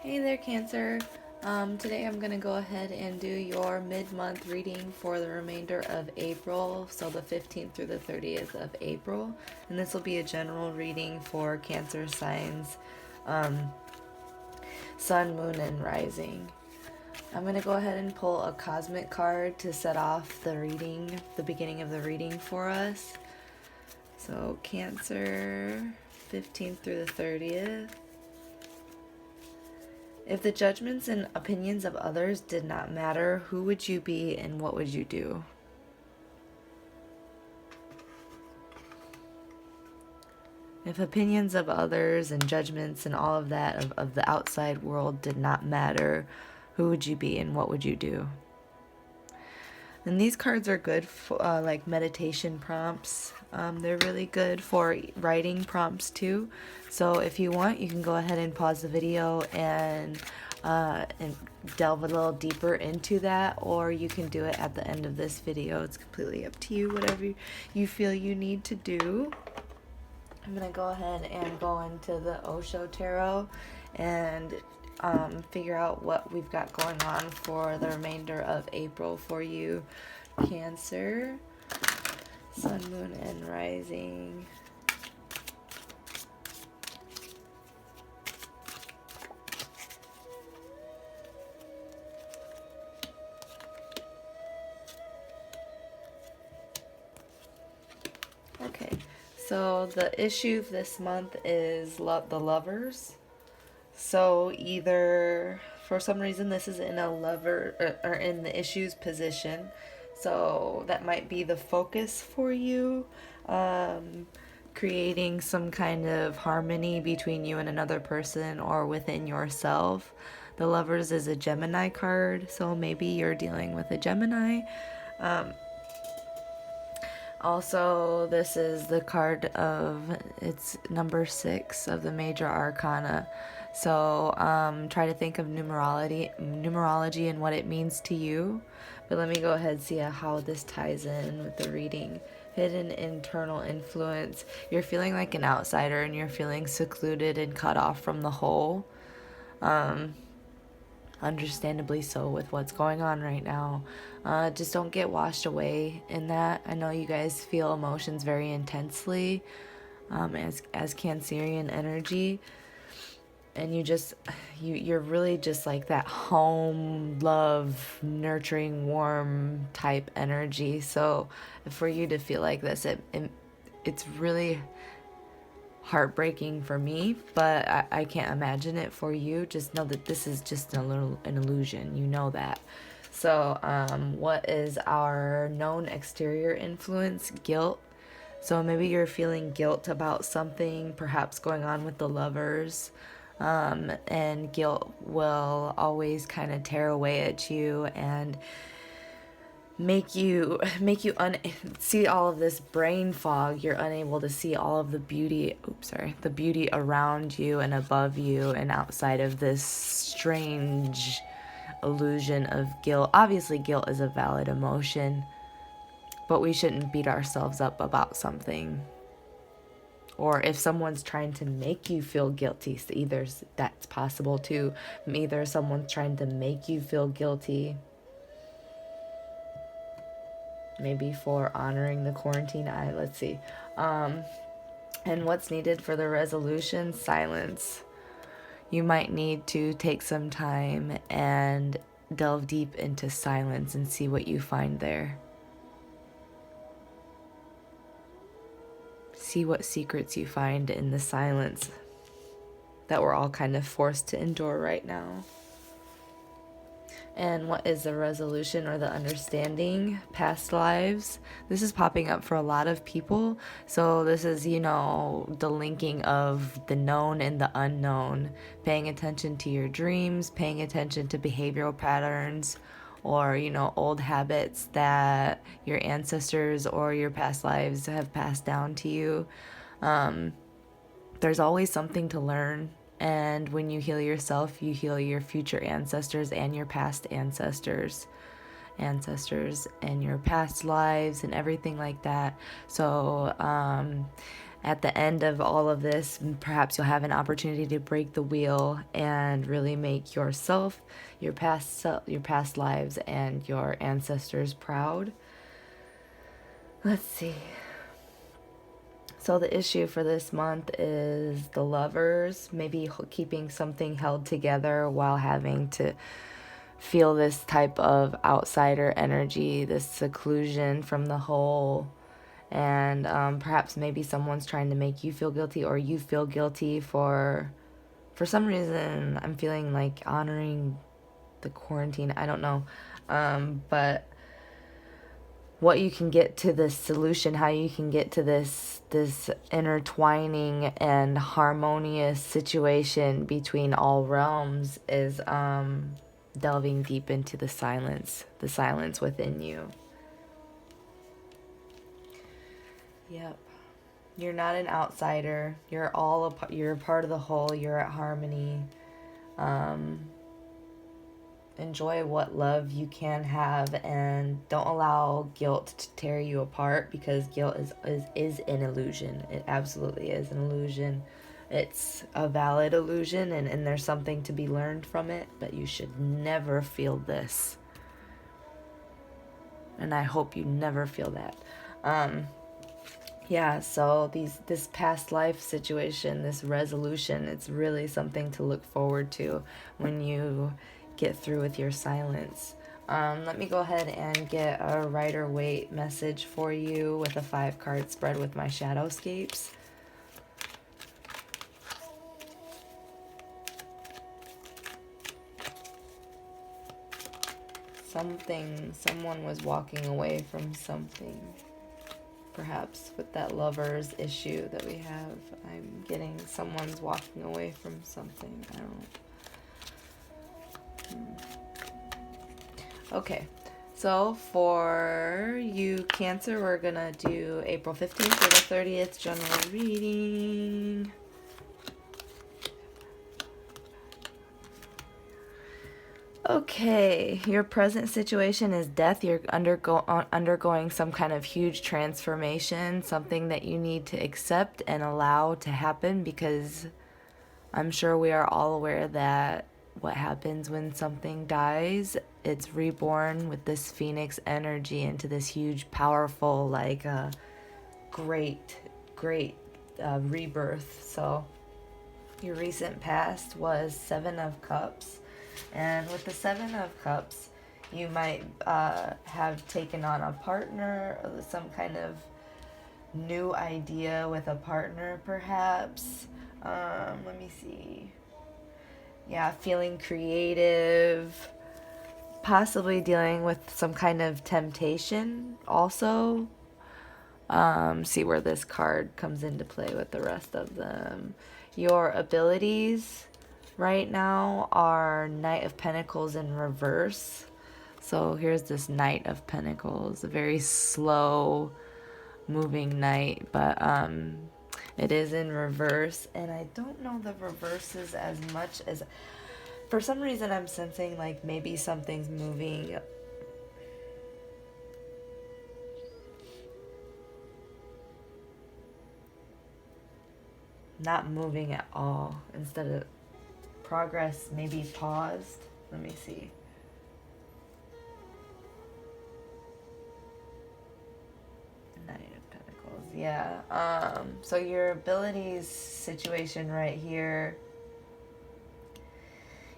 Hey there, Cancer. Today I'm going to go ahead and do your mid-month reading for the remainder of April, so the 15th through the 30th of April. And this will be a general reading for Cancer signs, Sun, Moon, and Rising. I'm going to go ahead and pull a cosmic card to set off the reading, the beginning of the reading for us. So Cancer, 15th through the 30th. If the judgments and opinions of others did not matter, who would you be and what would you do? If opinions of others and judgments and all of that of the outside world did not matter, who would you be and what would you do? And these cards are good for like meditation prompts. They're really good for writing prompts too. So if you want, you can go ahead and pause the video and delve a little deeper into that, or you can do it at the end of this video. It's completely up to you, whatever you feel you need to do. I'm going to go ahead and go into the Osho Tarot and figure out what we've got going on for the remainder of April for you, Cancer, Sun, Moon, and Rising. Okay, so the issue this month is the Lovers. So either for some reason this is in a lover or in the issues position, so that might be the focus for you, creating some kind of harmony between you and another person or within yourself. The Lovers is a Gemini card, so maybe you're dealing with a Gemini. Also, this is the card of, it's number 6 of the major arcana. So try to think of numerology and what it means to you. But let me go ahead and see how this ties in with the reading. Hidden internal influence. You're feeling like an outsider and you're feeling secluded and cut off from the whole. Understandably so with what's going on right now. Just don't get washed away in that. I know you guys feel emotions very intensely as Cancerian energy, and you're really just like that home, love, nurturing, warm type energy. So for you to feel like this, it's really heartbreaking for me, but I can't imagine it for you. Just know that this is just an illusion. You know that. So what is our known exterior influence? Guilt. So maybe you're feeling guilt about something perhaps going on with the Lovers, and guilt will always kind of tear away at you and make you see all of this brain fog. You're unable to see all of the beauty the beauty around you and above you and outside of this strange illusion of guilt. Obviously guilt is a valid emotion, but we shouldn't beat ourselves up about something. Or if someone's trying to make you feel guilty, so either that's possible too. Either someone's trying to make you feel guilty, maybe for honoring the quarantine. Let's see. And what's needed for the resolution? Silence. You might need to take some time and delve deep into silence and see what you find there. See what secrets you find in the silence that we're all kind of forced to endure right now. And what is the resolution or the understanding? Past lives. This is popping up for a lot of people. So this is, the linking of the known and the unknown. Paying attention to your dreams, paying attention to behavioral patterns, or, old habits that your ancestors or your past lives have passed down to you. There's always something to learn. And when you heal yourself, you heal your future ancestors and your past ancestors and your past lives and everything like that. So at the end of all of this, perhaps you'll have an opportunity to break the wheel and really make yourself, your past lives, and your ancestors proud. Let's see. So the issue for this month is the Lovers, maybe keeping something held together while having to feel this type of outsider energy, this seclusion from the whole. And perhaps maybe someone's trying to make you feel guilty, or you feel guilty for some reason. I'm feeling like honoring the quarantine. I don't know. But what you can get to this solution, how you can get to this intertwining and harmonious situation between all realms is delving deep into the silence within you. Yep. You're not an outsider. You're you're a part of the whole. You're at harmony. Enjoy what love you can have, and don't allow guilt to tear you apart, because guilt is an illusion. It absolutely is an illusion. It's a valid illusion, and there's something to be learned from it, but you should never feel this. And I hope you never feel that. Yeah, so this past life situation, this resolution, it's really something to look forward to when you get through with your silence. Let me go ahead and get a Rider-Waite message for you with a 5-card spread with my Shadowscapes. Someone was walking away from something. Perhaps with that Lovers issue that we have, I'm getting someone's walking away from something. I don't. Okay, so for you Cancer, we're gonna do April 15th to the 30th general reading. Okay, your present situation is death. You're undergoing some kind of huge transformation, something that you need to accept and allow to happen, because I'm sure we are all aware that what happens when something dies, it's reborn with this phoenix energy into this huge, powerful, like great rebirth. So your recent past was 7 of Cups. And with the 7 of Cups, you might have taken on a partner, or some kind of new idea with a partner, perhaps. Let me see. Yeah, feeling creative, possibly dealing with some kind of temptation also. See where this card comes into play with the rest of them. Your abilities right now are Knight of Pentacles in reverse. So here's this Knight of Pentacles, a very slow moving knight, but it is in reverse, and I don't know the reverses as much as, for some reason I'm sensing like maybe something's moving. Not moving at all. Instead of progress, maybe paused. Let me see. Knight of Pentacles. Yeah. So your abilities situation right here,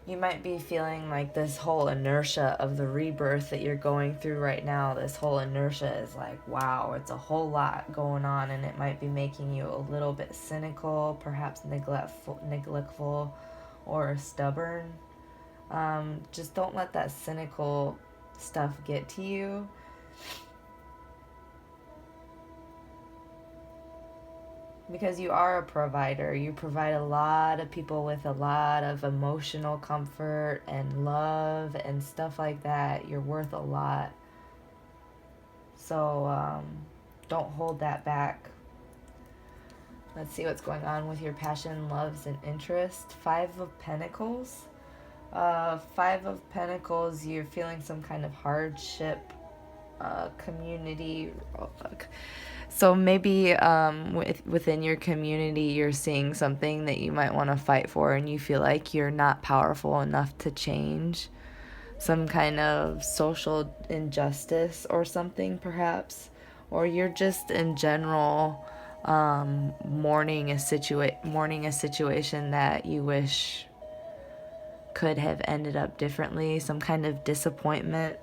you might be feeling like this whole inertia of the rebirth that you're going through right now. This whole inertia is like, wow, it's a whole lot going on, and it might be making you a little bit cynical, perhaps neglectful, or stubborn. Just don't let that cynical stuff get to you. Because you are a provider. You provide a lot of people with a lot of emotional comfort and love and stuff like that. You're worth a lot. So don't hold that back. Let's see what's going on with your passion, loves, and interest. 5 of Pentacles. 5 of Pentacles, you're feeling some kind of hardship community. So maybe within your community, you're seeing something that you might want to fight for, and you feel like you're not powerful enough to change. Some kind of social injustice or something, perhaps. Or you're just in general mourning a situation that you wish could have ended up differently. Some kind of disappointment.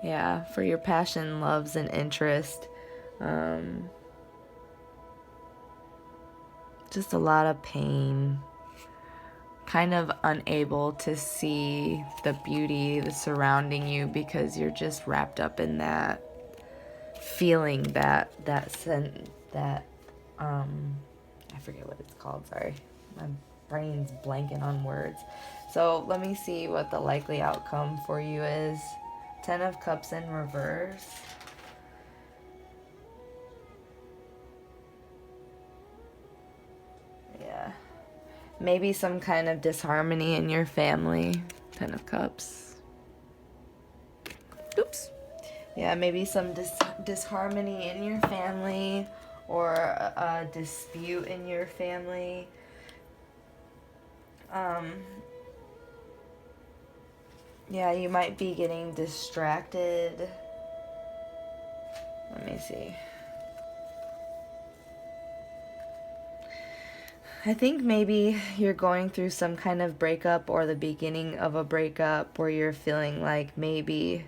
Yeah, for your passion, loves, and interest. Just a lot of pain. Kind of unable to see the beauty that's surrounding you because you're just wrapped up in that feeling, that I forget what it's called, sorry. My brain's blanking on words. So let me see what the likely outcome for you is. 10 of Cups in reverse. Yeah. Maybe some kind of disharmony in your family. 10 of Cups. Oops. Yeah, maybe some disharmony in your family, or a dispute in your family. Yeah, you might be getting distracted. Let me see. I think maybe you're going through some kind of breakup, or the beginning of a breakup, where you're feeling like maybe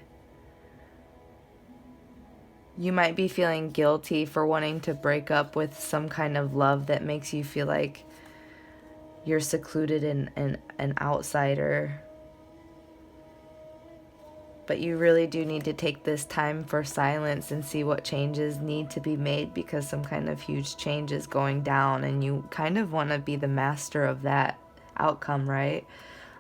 you might be feeling guilty for wanting to break up with some kind of love that makes you feel like you're secluded and an outsider. But you really do need to take this time for silence and see what changes need to be made, because some kind of huge change is going down, and you kind of want to be the master of that outcome, right?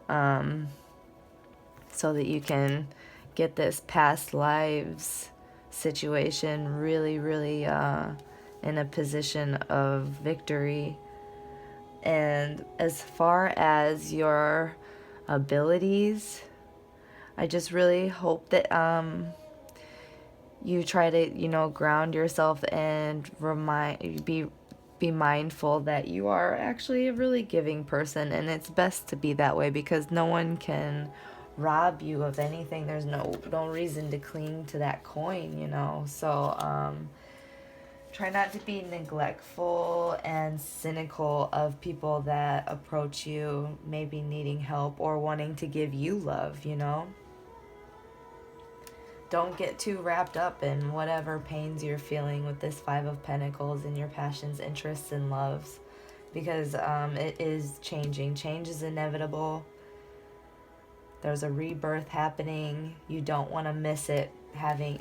So that you can get this past lives situation really, really in a position of victory. And as far as your abilities, I just really hope that you try to, ground yourself and be mindful that you are actually a really giving person, and it's best to be that way because no one can rob you of anything. There's no reason to cling to that coin, So try not to be neglectful and cynical of people that approach you, maybe needing help or wanting to give you love, Don't get too wrapped up in whatever pains you're feeling with this 5 of Pentacles and your passions, interests, and loves, because it is changing. Change is inevitable. There's a rebirth happening. You don't want to miss it.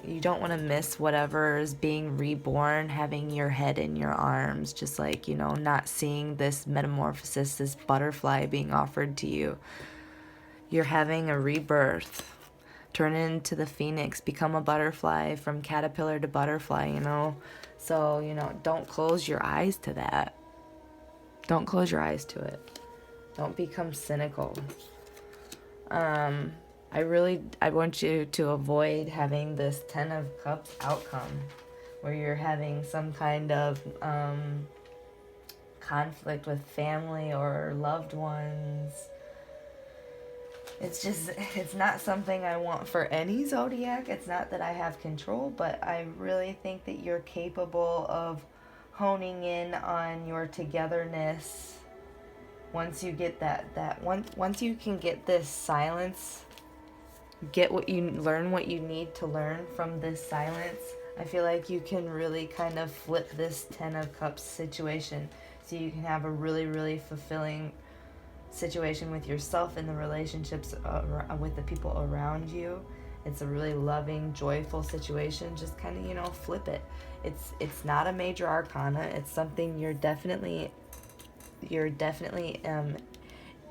You don't want to miss whatever is being reborn, having your head in your arms, just like, not seeing this metamorphosis, this butterfly being offered to you. You're having a rebirth. Turn into the phoenix, become a butterfly, from caterpillar to butterfly, So, don't close your eyes to that. Don't close your eyes to it. Don't become cynical. I want you to avoid having this 10 of Cups outcome where you're having some kind of conflict with family or loved ones. It's not something I want for any zodiac. It's not that I have control, but I really think that you're capable of honing in on your togetherness. Once you get once you can get this silence, learn what you need to learn from this silence, I feel like you can really kind of flip this 10 of Cups situation, so you can have a really, really fulfilling situation with yourself and the relationships with the people around you. It's a really loving, joyful situation. Just kind of, flip it. It's not a major arcana. It's something you're definitely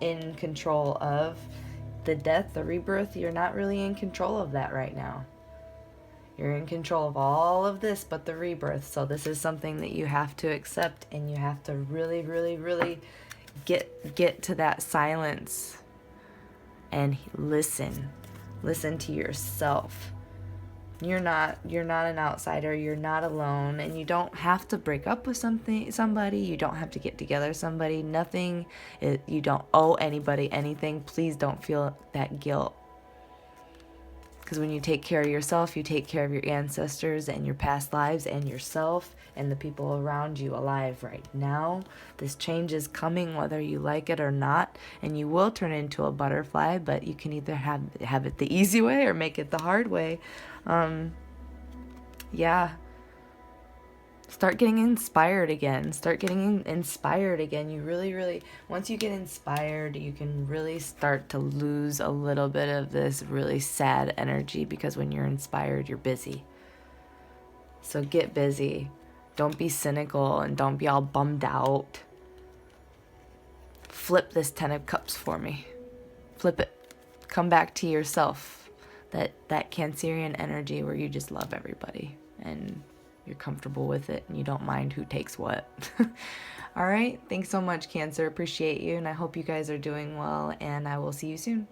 in control of. The death, the rebirth, you're not really in control of that right now. You're in control of all of this but the rebirth. So this is something that you have to accept, and you have to really, really, really get to that silence and listen Listen to yourself. You're not an outsider. You're not alone, and you don't have to break up with somebody. You don't have to get together with somebody. Nothing. You don't owe anybody anything. Please don't feel that guilt. Because when you take care of yourself, you take care of your ancestors and your past lives and yourself and the people around you alive right now. This change is coming whether you like it or not, and you will turn into a butterfly, but you can either have it the easy way or make it the hard way. Yeah. Start getting inspired again. You really, once you get inspired, you can really start to lose a little bit of this really sad energy, because when you're inspired, you're busy. So get busy. Don't be cynical and don't be all bummed out. Flip this 10 of Cups for me. Flip it. Come back to yourself. That Cancerian energy where you just love everybody and you're comfortable with it and you don't mind who takes what. All right. Thanks so much, Cancer. Appreciate you. And I hope you guys are doing well, and I will see you soon.